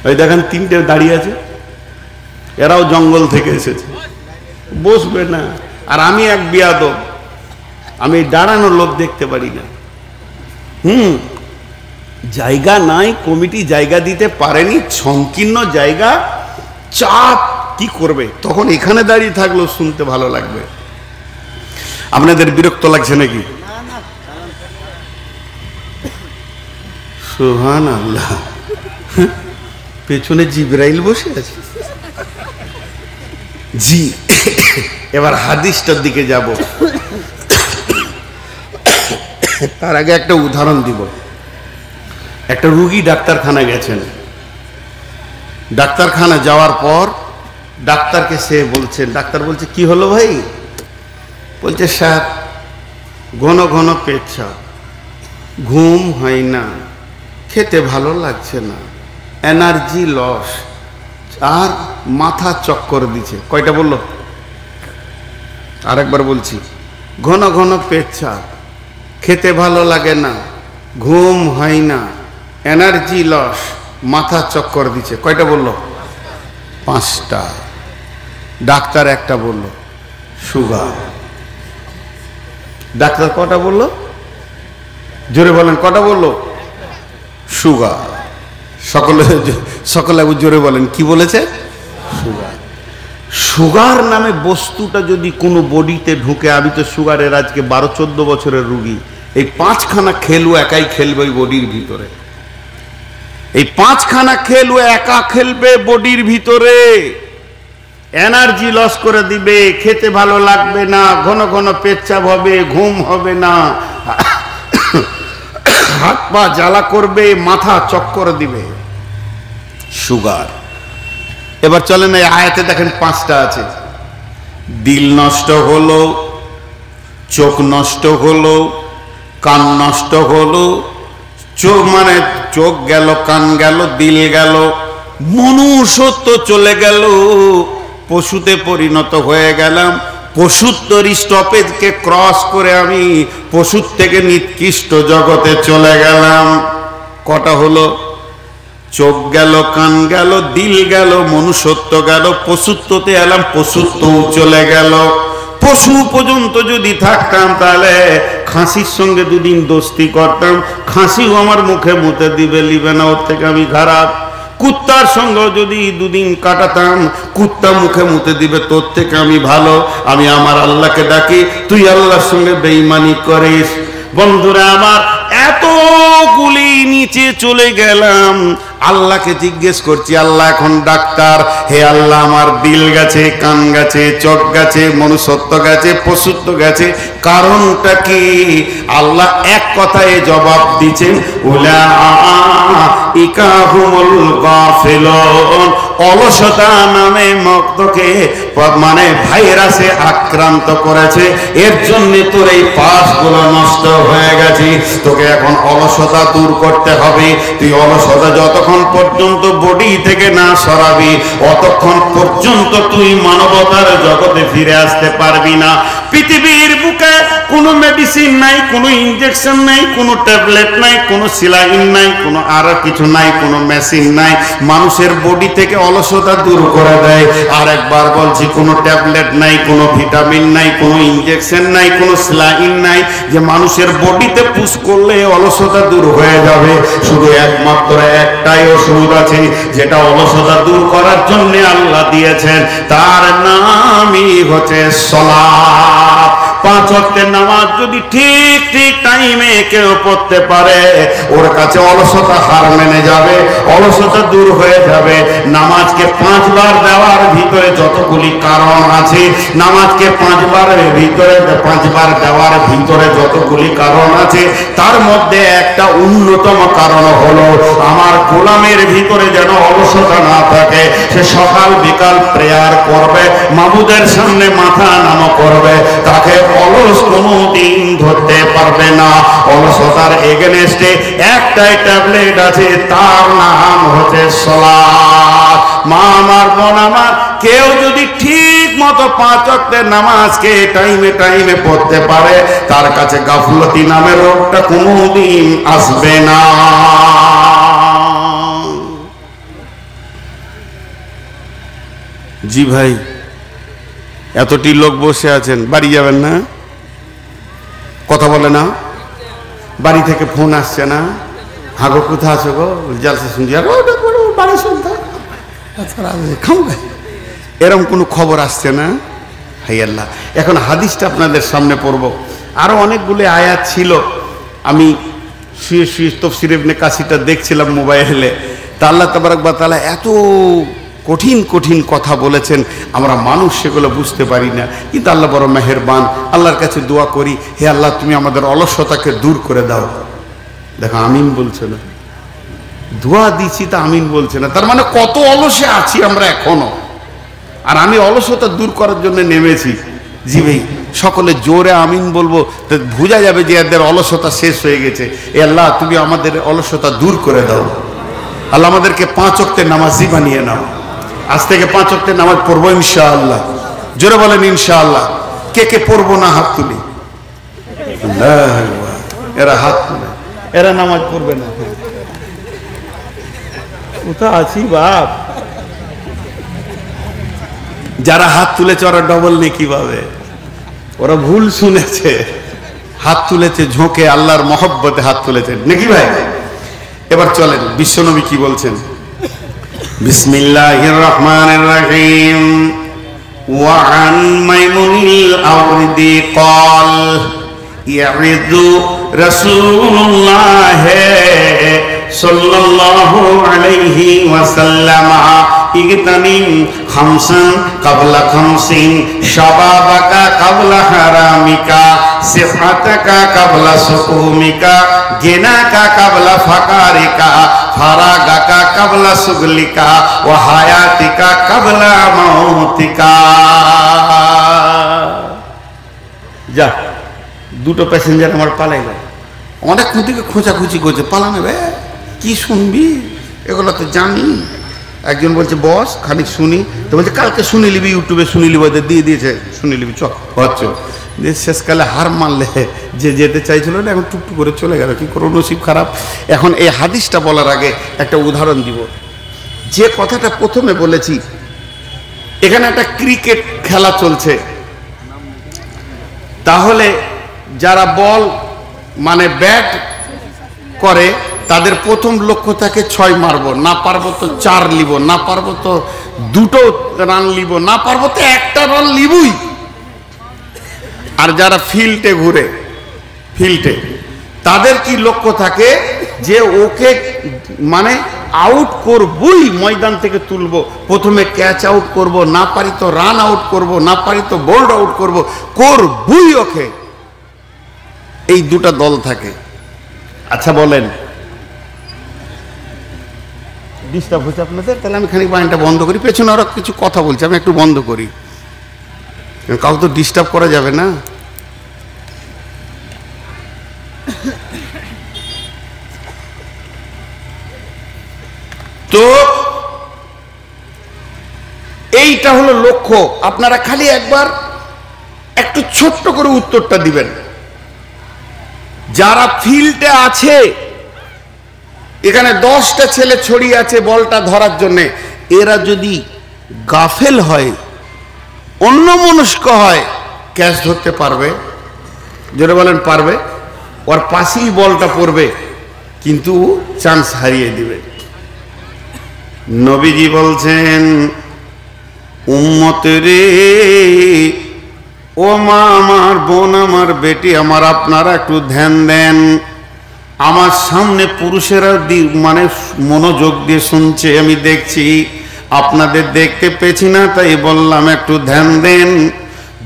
ওই দেখেন তিনটে দাঁড়িয়ে আছে, এরাও জঙ্গল থেকে এসেছে, বসবে না। আর আমি এক বিয়াদব, আমি দাঁড়ানো লোক দেখতে পারি না। জায়গা নাই, কমিটি জায়গা দিতে পারেনি, সংকীর্ণ জায়গা, চাপ, কি করবে? তখন এখানে দাঁড়িয়ে থাকলেও শুনতে ভালো লাগবে। আপনাদের বিরক্ত লাগছে নাকি? সুবহানাল্লাহ, পেছনে জিবরাইল বসে আছে। জি, এবার হাদিসটার দিকে যাব। তার আগে একটা উদাহরণ দিব। একটা রুগী ডাক্তারখানা গেছেন, ডাক্তারখানা যাওয়ার পর ডাক্তারকে সে বলছেন, ডাক্তার বলছে কি হলো ভাই? বলছে স্যার ঘন ঘন পেচ্ছাপ, ঘুম হয় না, খেতে ভালো লাগছে না, এনার্জি লস, আর মাথা চক্কর দিচ্ছে। কয়টা বললো? আরেকবার বলছি, ঘন ঘন পেচ্ছাপ, খেতে ভালো লাগে না, ঘুম হয় না, এনার্জি লস, মাথা চক্কর দিচ্ছে। কয়টা বললো? 5টা। ডাক্তার একটা বলল সুগার। ডাক্তার কটা বললো? জোরে বলেন, কটা বললো? সুগার। সকলে জোরে বলেন, কি বলেছে? সুগার। সুগার নামে বস্তুটা যদি কোনো বডিতে ঢুকে, আমি তো সুগারের আজকে 12-14 বছরের রুগী, এই 5খানা খেলু একাই খেলবে ওই বডির ভিতরে, এই 5খানা খেলু একা খেলবে বডির ভিতরে, এনার্জি লস করে দিবে, খেতে ভালো লাগবে না, ঘন ঘন পেচ্ছাপ হবে, ঘুম হবে না, হাত পা জ্বালা করবে, মাথা চক্কর দিবে। সুগার। এবার চলেন এই আয়াতে দেখেন 5টা আছে। দিল নষ্ট হলো, চোখ নষ্ট হলো, কান নষ্ট হলো, চোখ মানে চোখ গেল, কান গেল, দিল গেল, মনুষ্যত্ব চলে গেল, পশুতে পরিণত হয়ে গেলাম, পশুত্বর স্টপেজকে ক্রস করে আমি পশুর থেকে নিকৃষ্ট জগতে চলে গেলাম। কটা হলো? চোখ গেল, কান গেল, দিল গেল, মনুষ্যত্ব গেল, পশুত্বতে এলাম, পশুত্ব চলে গেল। পশু পর্যন্ত যদি থাকতাম তাহলে খাসির সঙ্গে দুদিন দোস্তি করতাম, খাসিও আমার মুখে মুতে দিবে, লিবে না, ওর থেকে আমি খারাপ। কুত্তার সঙ্গে যদি দুদিন কাটাতাম, কুত্তা মুখে মুতে দিবে, তোর থেকে আমি ভালো। আমি আমার আল্লাহকে ডাকি, তুই আল্লাহর সঙ্গে বেঈমানি করিস। বন্ধুরা আমার, এতগুলি নিচে চলে গেলাম, আল্লাহকে জিজ্ঞেস করছি, আল্লাহ এখন ডাক্তার, হে আল্লাহ আমার দিল গেছে, কান গেছে, চোখ গেছে, মনুষ্যত্ব গেছে, পশুত্ব গেছে, কারণটা কি? আল্লাহ এক কথায় জবাব দিচ্ছেন, উলাইকা হুমুল গাফিলুন। অলসতা নামে মক্তকে মানে ভাইরাসে আক্রান্ত করেছে, এর জন্য তোর এই পাশগুলো নষ্ট হয়ে গেছে। তোকে এখন অলসতা দূর করতে হবে। তুই অলসতা যতক্ষণ পর্যন্ত বডি থেকে না সরাবি, অতক্ষণ পর্যন্ত তুই মানবতার জগতে ফিরে আসতে পারবি না। পৃথিবীর বুকে কোনো মেডিসিন নাই, কোনো ইনজেকশন নাই, কোনো ট্যাবলেট নাই, কোনো সিলাইন নাই, কোনো আর কিছু নাই, কোনো মেশিন নাই, মানুষের বডি থেকে অলসতা দূর করে দেয়। আর একবার বলছি, কোনো ট্যাবলেট নাই, কোনো ভিটামিন নাই, কোনো ইনজেকশন নাই, কোনো সিলাইন নাই যে মানুষের বডিতে পুশ করলে অলসতা দূর হয়ে যাবে। শুধু একমাত্র একটাই ওষুধ আছে যেটা অলসতা দূর করার জন্য আল্লাহ দিয়েছেন, তার নামই হচ্ছে সালাত। 5 ওয়াক্তের নামাজ যদি ঠিক ঠিক টাইমে কেউ পড়তে পারে, ওর কাছে অলসতা হার মেনে যাবে, অলসতা দূর হয়ে যাবে। নামাজকে 5 বার দেওয়ার ভিতরে যতগুলি কারণ আছে, নামাজকে 5 বার দেওয়ার ভিতরে যতগুলি কারণ আছে, তার মধ্যে একটা অন্যতম কারণ হলো আমার গোলামের ভিতরে যেন অলসতা না থাকে। সে সকাল বিকাল প্রেয়ার করবে, মাবুদের সামনে মাথা নামা করবে, তাকে অলস কোনোদিন ধরতে পারবে না। অলসতার এগেনস্টে একটাই ট্যাবলেট আছে, তার নাম হচ্ছে সালাত। মা আমার, বোন আমার, কেউ যদি ঠিক মতো 5 ওয়াক্তের নামাজকে টাইমে টাইমে পড়তে পারে, তার কাছে গাফলতি নামের রোগটা কোনোদিন আসবে না। জি ভাই, এতটি লোক বসে আছেন, বাড়ি যাবেন না? কথা বলে না? বাড়ি থেকে ফোন আসছে না? হাগো কোথায় আছো গো? জালসা শুনছি, আর বাড়ি শুনতে এরকম কোনো খবর আসছে না? হাই আল্লাহ। এখন হাদিসটা আপনাদের সামনে পড়ব। আরো অনেকগুলো আয়াত ছিল, আমি শুয়ে শুয়ে তাফসীর ইবনে কাসিরটা দেখছিলাম মোবাইলে। তা আল্লাহ তাবারক ওয়া তাআলা এত কঠিন কঠিন কথা বলেছেন, আমরা মানুষ সেগুলো বুঝতে পারি না, কিন্তু আল্লাহ বড় মেহেরবান। আল্লাহর কাছে দোয়া করি, হে আল্লাহ তুমি আমাদের অলসতাকে দূর করে দাও। দেখো আমিন বলছে না, দোয়া দিচ্ছি তা আমিন বলছে না, তার মানে কত অলসে আছি আমরা এখনো। আর আমি অলসতা দূর করার জন্য নেমেছি। জি ভাই, সকলে জোরে আমিন বলবো, তো বোঝা যাবে যে এদের অলসতা শেষ হয়ে গেছে। এ আল্লাহ তুমি আমাদের অলসতা দূর করে দাও। আল্লাহ আমাদেরকে 5 ওয়াক্তের নামাজি বানিয়ে নাও। আজ থেকে 5 ওয়াক্তের নামাজ পড়বো ইনশাআল্লাহ। জোরে বলেন ইনশাআল্লাহ। কে কে পড়বো না হাত তুলি? এরা হাত তুলে, এরা নামাজ পড়বে না। কোথায় আছি বাপ? যারা হাত তুলেছে ওরা ডবল নেকি পাবে। ওরা ভুল শুনেছে, হাত তুলেছে ঝোঁকে, আল্লাহর মহব্বতে হাত তুলেছে নাকি ভাই? এবার চলেন বিশ্বনবী কি বলছেন। বিসমিল্লাহির রহমানির রহিম। ওয়া আন মাইমুনিল আওরিদি ক্বাল ইয়ারিদু রাসূলুল্লাহ সাল্লাল্লাহু আলাইহি ওয়াসাল্লাম ইগতানিম খামসান ক্বাবলা খামসিন শাবাবাকা ক্বাবলা হারামিকা সিহাতাকা ক্বাবলা সুকুমিকা গিনাকা ক্বাবলা ফাকারিকা ফারাগাকা ক্বাবলা সুগলিকা ওয়া হায়াতিকা ক্বাবলা মাউতিকা। যা, দুটো প্যাসেঞ্জার আমার পালাই গেল। অনেকক্ষণ থেকে খোঁচাখুচি করছে, পালানো বে কি শুনবি, এগুলো তো জানি। একজন বলছে বস খানিক শুনি, তো বলছে কালকে শুনে নিবি, ইউটিউবে শুনে নিবি, দিয়ে দিয়েছে শুনে নিবি, চ হচ্ছে। শেষকালে হার মানলে, যে যেতে চাইছিল না এখন টুকটুক করে চলে গেল, কি করো নসিব খারাপ। এখন এই হাদিসটা বলার আগে একটা উদাহরণ দিব। যে কথাটা প্রথমে বলেছি, এখানে একটা ক্রিকেট খেলা চলছে, তাহলে যারা বল মানে ব্যাট করে তাদের প্রথম লক্ষ্য থাকে 6 মারবো, না পারবো তো 4 লিব, না পারবো তো 2 রান লিব, না পারবো তো 1টা রান লিবই। আর যারা ফিল্ডে ঘুরে, ফিল্ডে তাদের কি লক্ষ্য থাকে যে ওকে মানে আউট করবই, ময়দান থেকে তুলবো, প্রথমে ক্যাচ আউট করব, না পারি তো রান আউট করব, না পারি তো বোল্ড আউট করব, করবই ওকে। এই 2টা দল থাকে। আচ্ছা বলেন, ডিস্টার্ব হচ্ছে আপনাদের? তাহলে আমি খানিক বাহিনীটা বন্ধ করি, পেছনে ওরা কিছু কথা বলছে, আমি একটু বন্ধ করি, কাউকে তো ডিস্টার্ব করা যাবে না। তো এইটা হলো লক্ষ্য। আপনারা খালি একবার একটু ছোট্ট করে উত্তরটা দিবেন। যারা ফিল্ডে আছে, এখানে 10টা ছেলে ছড়িয়ে আছে বলটা ধরার জন্য, এরা যদি গাফেল হয়, অন্যমনস্ক হয়, ক্যাচ ধরতে পারবে? জোরে বলেন পারবে? ওর পাশেই বলটা পড়বে, কিন্তু চান্স হারিয়ে দিবে। নবীজি বলছেন, উম্মত রে, ও মা আমার, বোন আমার, বেটি আমার, আপনারা একটু ধ্যান দেন। আমার সামনে পুরুষেরা মানে মনোযোগ দিয়ে শুনছে, আমি দেখছি, আপনাদের দেখতে পেছি না, তাই বললাম একটু ধ্যান দেন।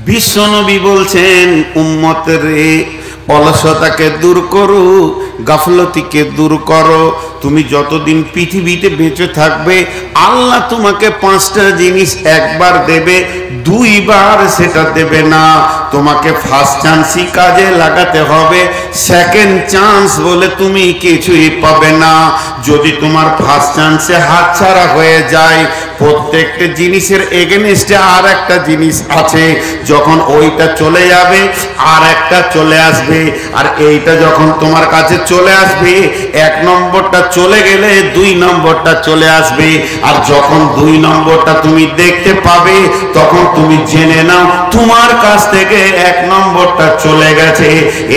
বিশ্বনবী বলছেন, উম্মত রে, অলসতাকে দূর করো, গাফলতিকে দূর করো। তুমি যতদিন পৃথিবীতে বেঁচে থাকবে, আল্লাহ তোমাকে 5টা জিনিস একবার দেবে, 2 বার সেটা দেবে না। তোমাকে ফার্স্ট চান্সই কাজে লাগাতে হবে, সেকেন্ড চান্স বলে তুমি কিছুই পাবে না। যদি তোমার ফার্স্ট চান্সে হাতছাড়া হয়ে যায়, প্রত্যেকটা জিনিসের এগেনস্টে আর একটা জিনিস আছে, যখন ওইটা চলে যাবে আর একটা চলে আসবে, আর এইটা যখন তোমার কাছে চলে আসবে, এক নম্বরটা চলে গেলে দুই নম্বরটা চলে আসবে, আর যখন দুই নম্বরটা তুমি দেখতে পাবে তখন তুমি জেনে নাও তোমার কাছ থেকে এক নম্বরটা চলে গেছে।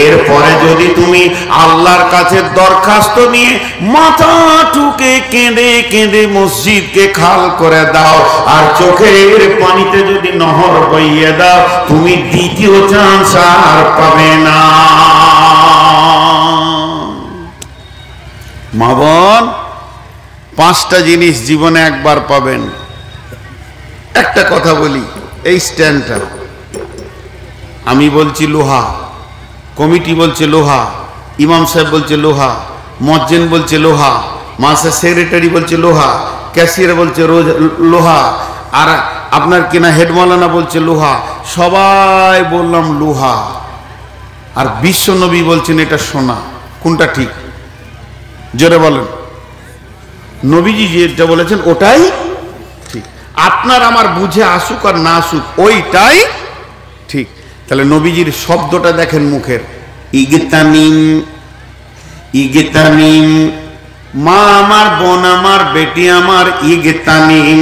এরপরে যদি তুমি আল্লাহর কাছে দরখাস্ত নিয়ে মাথা ঠুকে কেঁদে কেঁদে মসজিদকে খাল করে দাও আর চোখের পানিতে যদি নহর বইয়ে দাও, তুমি দ্বিতীয় চান্স আর পাবে না। মা বোন, পাঁচটা জিনিস জীবনে একবার পাবেন। একটা কথা বলি, এই স্ট্যান্ডটা আমি বলছি লোহা, কমিটি বলছে লোহা, ইমাম সাহেব বলছে লোহা, মজ্জেন বলছে লোহা, মাস্টার সেক্রেটারি বলছে লোহা, ক্যাশিয়ার বলছে লোহা, আর আপনার কিনা হেড মাওলানা বলছে লোহা, সবাই বললাম লোহা, আর বিশ্ব নবী বলছেন এটা সোনা। কোনটা ঠিক? জোরে বলেন। নবীজি যেটা বলেছেন ওটাই ঠিক, আপনার আমার বুঝে আসুক আর না আসুক ওইটাই ঠিক। তাহলে নবীজির শব্দটা দেখেন মুখের, ইগতানিম, ইগতানিম, মা আমার, বোন আমার, বেটি আমার, ইগতানিম।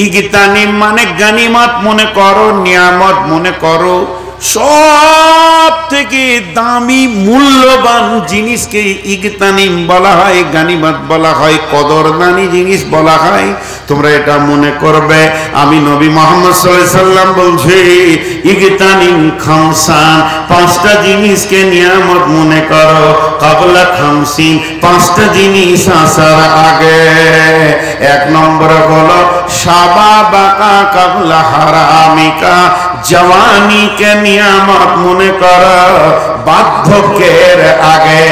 ইগতানিম মানে গানিমত মনে করো, নিয়ামত মনে করো, সব থেকে দামি মূল্যবান জিনিসকে ইগতানিম বলা হয়, গানিমত বলা হয়, কদরদানি জিনিস বলা হয়। তোমরা এটা মনে করবে আমি নবী মুহাম্মদ সাল্লাল্লাহু আলাইহি সাল্লাম বলছি ইগতানিম খামসান, পাঁচটা জিনিসকে নিয়ামত মনে করো, কাবলা খামসিন, পাঁচটা জিনিস আসার আগে। এক নম্বর হলো শাবাবাকা কাবলা হারামিকা, জওয়ানিকে নিয়ামত মনে করো বার্ধক্যের আগে।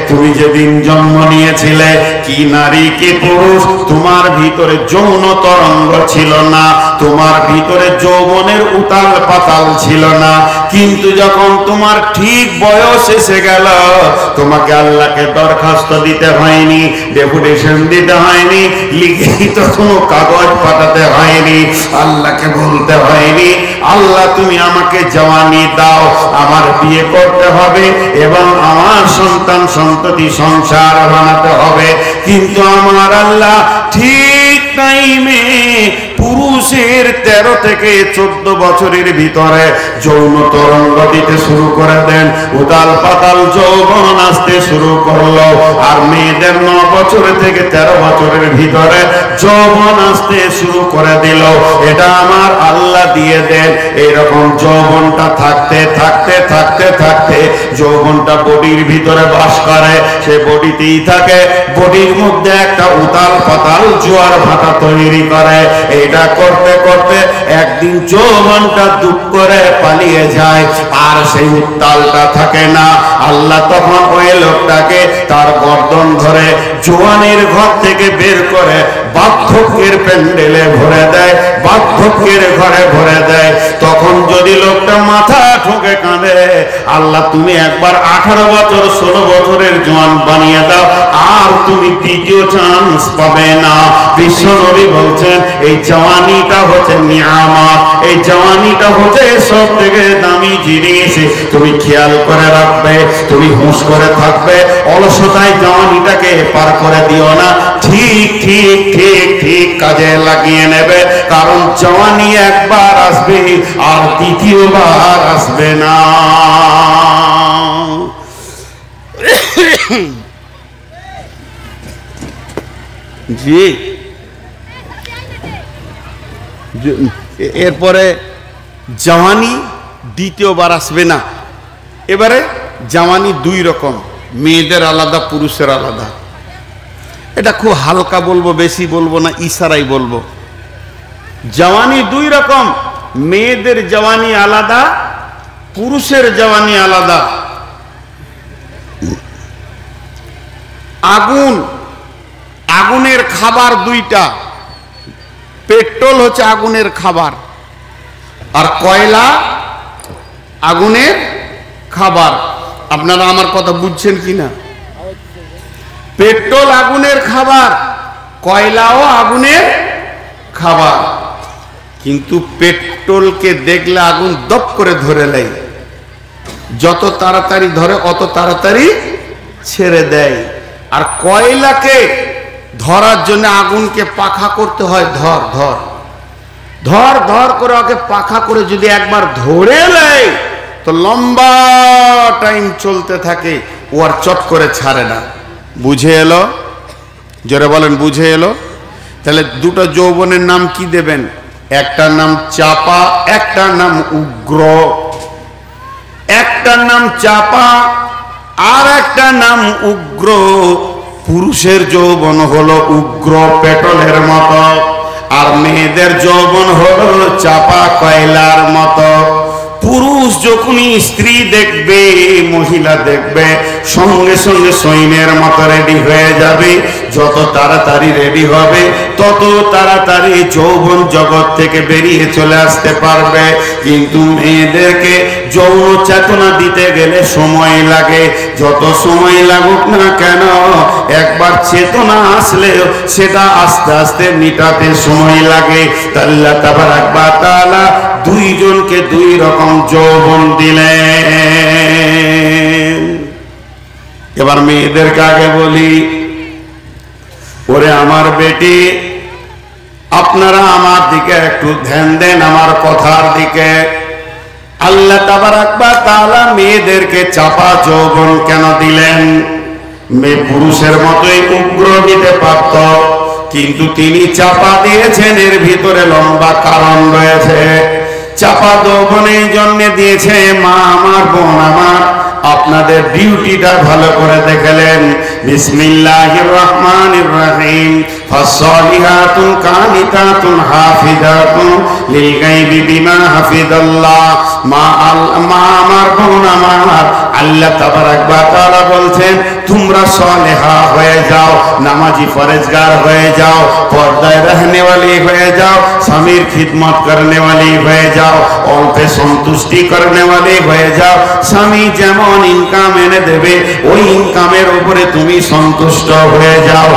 তুমি যেদিন জন্ম নিয়েছিলে, কি নারী কি পুরুষ, তোমার ভিতরে যৌন তরঙ্গ ছিল না, তোমার ভিতরে যৌবনের উতাল পাতাল ছিল না, কিন্তু যখন তোমার ঠিক বয়স এসে গেল, তোমাকে আল্লাহকে দরখাস্ত দিতে হয়নি, ডেপুটেশন দিতে হয়নি, লিখিত কোনো কাগজ পাঠাতে হয়নি, আল্লাহকে বলতে হয়নি আল্লাহ তুমি আমাকে জওয়ানি দাও, আমার বিয়ে করতে হবে এবং আমার সন্তান সন্ততি সংসার বানাতে হবে। কিন্তু আমার আল্লাহ ঠিক টাইমে পুরুষের 13 থেকে 14 বছরের ভিতরে যৌন তরঙ্গ দিতে শুরু করে দেন, উতাল পাতাল যৌবন আসতে শুরু করলো, আর মেয়েদের 9 বছর থেকে 13 বছরের ভিতরে যৌবন আসতে শুরু করে দিল। এটা আমার আল্লাহ দিয়ে দেন। এরকম যৌবনটা থাকতে থাকতে থাকতে থাকতে যৌবনটা বডির ভিতরে বাস করে, সে বডিতেই থাকে, বডির মধ্যে একটা উতাল পাতাল জোয়ার ভাটা তৈরি করে। এটা করতে করতে একদিন যৌবনটা দুঃখ করে পালিয়ে যায়, আর সেই উত্তালটা থাকে না। আল্লাহ তখন ওই লোকটাকে তার গর্দন ধরে জওয়ানের ঘর থেকে বের করে বার্ধক্যের প্যান্ডেলে ভরে দেয়, বার্ধক্যের ঘরে ভরে দেয়। তখন যদি লোকটা মাথা ঠুকে কাঁদে, আল্লাহ তুমি একবার 18 বছর 16 বছরের জওয়ান বানিয়ে দাও, আর তুমি দ্বিতীয় চান্স পাবে না। বিশ্ব নবী বলছেন এই জওয়ানিটা হচ্ছে নিয়ামত, এই জওয়ানিটা হচ্ছে সব থেকে দামি জিনিস। তুমি খেয়াল করে রাখবে, তুমি হুঁশ করে থাকবে, অলসতায় জওয়ানিটাকে পার করে দিও না, ঠিক ঠিক ঠিক ঠিক কাজে লাগিয়ে নেবে, কারণ জওয়ানি একবার আসবে আর দ্বিতীয়বার আসবে না। জি, এরপরে জওয়ানি দ্বিতীয়বার আসবে না। এবারে জওয়ানি দুই রকম, মেয়েদের আলাদা, পুরুষের আলাদা। এটা খুব হালকা বলবো, বেশি বলবো না, ইশারাই বলবো। জওয়ানি দুই রকম, মেয়েদের জওয়ানি আলাদা, পুরুষের জওয়ানি আলাদা। আগুন, আগুনের খাবার দুইটা। পেট্রোল হচ্ছে আগুনের খাবার, আর কয়লা আগুনের খাবার। আপনারা আমার কথা বুঝছেন কিনা? পেট্রোল আগুনের খাবার, কয়লাও আগুনের খাবার, কিন্তু পেট্রোলকে দেখলে আগুন দপ করে ধরে নেয়, যত তাড়াতাড়ি ধরে অত তাড়াতাড়ি ছেড়ে দেয়। আর কয়লাকে ধরার জন্য আগুনকে পাখা করতে হয়, ধর ধর ধর ধর করে ওকে পাখা করে যদি একবার ধরে নেয় তো লম্বা টাইম চলতে থাকে, ও আর চট করে ছাড়ে না। বুঝে এলো? জোরে বলেন বুঝে এলো? তাহলে দুটো যৌবনের নাম কি দেবেন? একটার নাম চাপা, একটার নাম উগ্র। একটার নাম চাপা আর একটা নাম উগ্র। পুরুষের যৌবন হলো উগ্র পেট্রোলের মতো, আর মেয়েদের যৌবন হলো চাপা কয়লার মতো। পুরুষ যখনই স্ত্রী দেখবে, মহিলা দেখবে, সঙ্গে সঙ্গে সৈন্যের মতো রেডি হয়ে যাবে। যত তাড়াতাড়ি রেডি হবে তত তাড়াতাড়ি যৌবন জগৎ থেকে বেরিয়ে চলে আসতে পারবে। কিন্তু মেয়েদেরকে যৌন চেতনা দিতে গেলে সময় লাগে। যত সময় লাগুক না কেন, একবার চেতনা আসলেও সেটা আস্তে আস্তে মিটাতে সময় লাগে। আল্লাহ তাবারাক ওয়া তাআলা দুইজনকে দুই রকম যৌবন দিলেন। এবার মেয়েদেরকে আগে বলি, ওরে আমার বেটি, আপনারা আমার দিকে একটু ধ্যান দেন, আমার কথার দিকে। আল্লাহ তাবারাক ওয়া তাআলা মেয়েদেরকে চাপা যৌবন কেন দিলেন? মেয়ে পুরুষের মতোই উগ্র দিতে পারত, কিন্তু তিনি চাপা দিয়েছেন। এর ভিতরে লম্বা কারণ রয়েছে। চাপা যৌবনের জন্য দিয়েছে। মা আমার, বোন আমার, আপনাদের ডিউটিটা ভালো করে দেখলেন। বিসমিল্লাহির রহমানির রহিম। ফাসসালিহাতুন কানিতাতুন হাফিজাতুন লিল গায়বি বিমা হাফিজাল্লাহ। মা আমার, বোন আমার, আল্লাহ তাবারাক ওয়া তাআলা বলছেন তোমরা সালেহা হয়ে যাও, নামাজি পরেজগার হয়ে যাও, পর্দায় रहने वाली হয়ে যাও, স্বামীর খিদমত করনে वाली হয়ে যাও, অল্পে সন্তুষ্টি করনে वाली হয়ে যাও। স্বামী যেমন ইনকাম এনে দেবে ওই ইনকামের উপরে তুমি সন্তুষ্ট হয়ে যাও।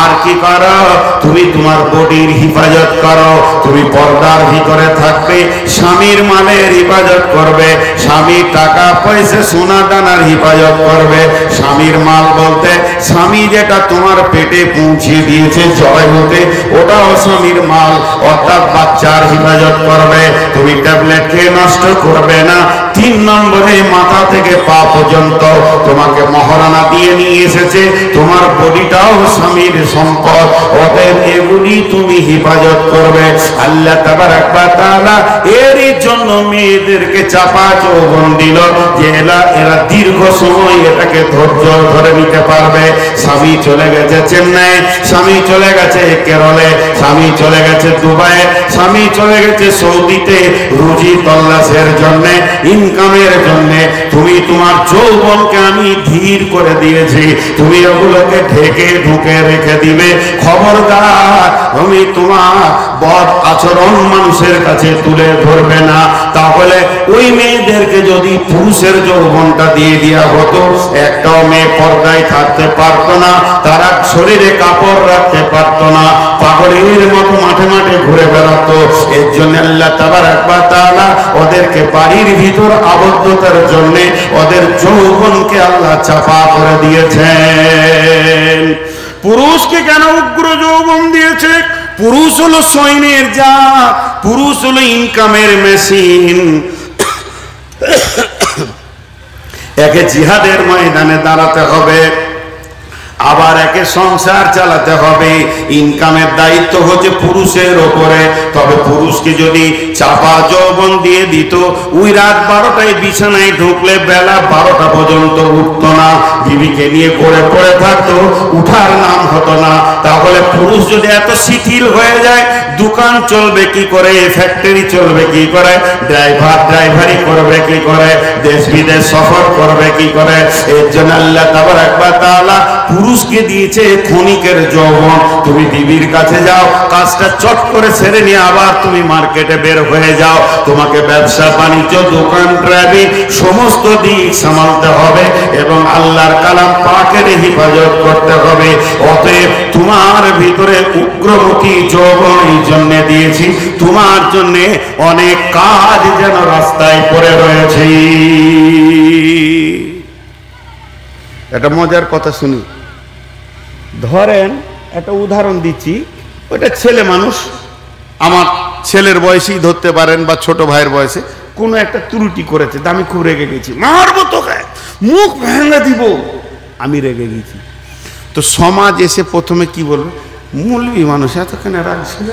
আর কি করো? তুমি তোমার বডির হিফাজত করো। তুমি পর্দার ভিতরে থাকবে, স্বামীর মালের হিফাজত করবে, স্বামীর টাকা পয়সা সোনা দানার হিফাজত করবে। স্বামীর মাল বলতে স্বামী যেটা তোমার পেটে পৌঁছে দিয়েছে জয় হতে, ওটাও স্বামীর মাল, অর্থাৎ বাচ্চার হিফাজত করবে। তুমি ট্যাবলেট খেয়ে নষ্ট করবে না। 3 নম্বরে মাথা থেকে পা পর্যন্ত তোমাকে মহারানা দিয়ে নিয়ে এসেছে, তোমার বডিটাও স্বামীর সম্পদ, অতএব এগুলি তুমি হিফাজত করবে। আল্লাহ তাবারাক ওয়া তাআলা এরই জন্য মেয়েদেরকে চাপা যৌবন দিল, যে এরা দীর্ঘ সময় এটাকে ধৈর্য ধরে নিতে পারবে। স্বামী চলে গেছে চেন্নাই, স্বামী চলে গেছে কেরলে, স্বামী চলে গেছে দুবাই, স্বামী চলে গেছে সৌদিতে রুজি তল্লাশের জন্য, ইনকামের জন্য। তুমি তোমার যৌবনকে আমি ধীর করে দিয়েছি, তুমি ওগুলোকে ঢেকে ঢুকে রেখে দিবে। খবরদার তুমি তোমার বদ আচরণ মানুষের কাছে তুলে ধরবে না। তাহলে ওই মেয়েদেরকে যদি পুরুষের যৌবনটা দিয়ে দেওয়া হতো, একটাও মেয়ে পর্দায় থাকতে পারতো না, তারা শরীরে কাপড় রাখতে পারতো না, পাগলের মতো মাঠে মাঠে ঘুরে বেড়াতো। এর জন্য আল্লাহ তাবারাক ওয়া তাআলা ওদেরকে বাড়ির ভিতর আবদ্ধতার জন্য ওদের যৌবনকে আল্লাহ চাপা করে দিয়েছেন। পুরুষকে কেন উগ্র যৌবন দিয়েছে? পুরুষ হলো সৈন্যের জাত, পুরুষ হলো ইনকামের মেশিন। একে জিহাদের ময়দানে দাঁড়াতে হবে, আবার একে সংসার চালাতে হবে। ইনকামের দায়িত্ব হচ্ছে পুরুষের ওপরে। তবে পুরুষকে যদি চাপা যৌবন দিয়ে দিত, ওই রাত 12টায় বিছানায় ঢুকলে বেলা 12টা পর্যন্ত উঠতো না, বিবিকে নিয়ে পড়ে থাকতো, উঠার নাম হতো না। তাহলে পুরুষ যদি এত শিথিল হয়ে যায়, দোকান চলবে কি করে, ফ্যাক্টরি চলবে কি করে, ড্রাইভারি করবে কি করে, দেশ বিদেশ সফর করবে কি করে? এর জন্য আল্লাহ তাবারাক ওয়া তাআলা পুরুষকে দিয়েছে ক্ষণিকের যৌবন। তুমি বিবির কাছে যাও, কাজটা চট করে ছেড়ে নিয়ে আবার তুমি মার্কেটে বের হয়ে যাও। তোমাকে ব্যবসা বাণিজ্য, দোকান, ড্রাইভিং সমস্ত দিক সামালতে হবে এবং আল্লাহর কালাম পাকের হিফাজত করতে হবে। অতএব তোমার ভিতরে উগ্রমুখী যৌবন এই জন্য দিয়েছি, তোমার জন্য অনেক কাজ যেন রাস্তায় পড়ে রয়েছে। একটা মজার কথা শুনি, ধরেন একটা উদাহরণ দিচ্ছি, ওটা ছেলে মানুষ, আমার ছেলের বয়সেই ধরতে পারেন বা ছোট ভাইয়ের বয়সে, কোনো একটা ত্রুটি করেছে, আমি খুব রেগে গেছি, মারবো তোকে, মুখ ভেঙে দিব, আমি রেগে গেছি। তো সমাজ এসে প্রথমে কি বলবে, মৌলবি মানুষ এতখানে রাগ ছিল।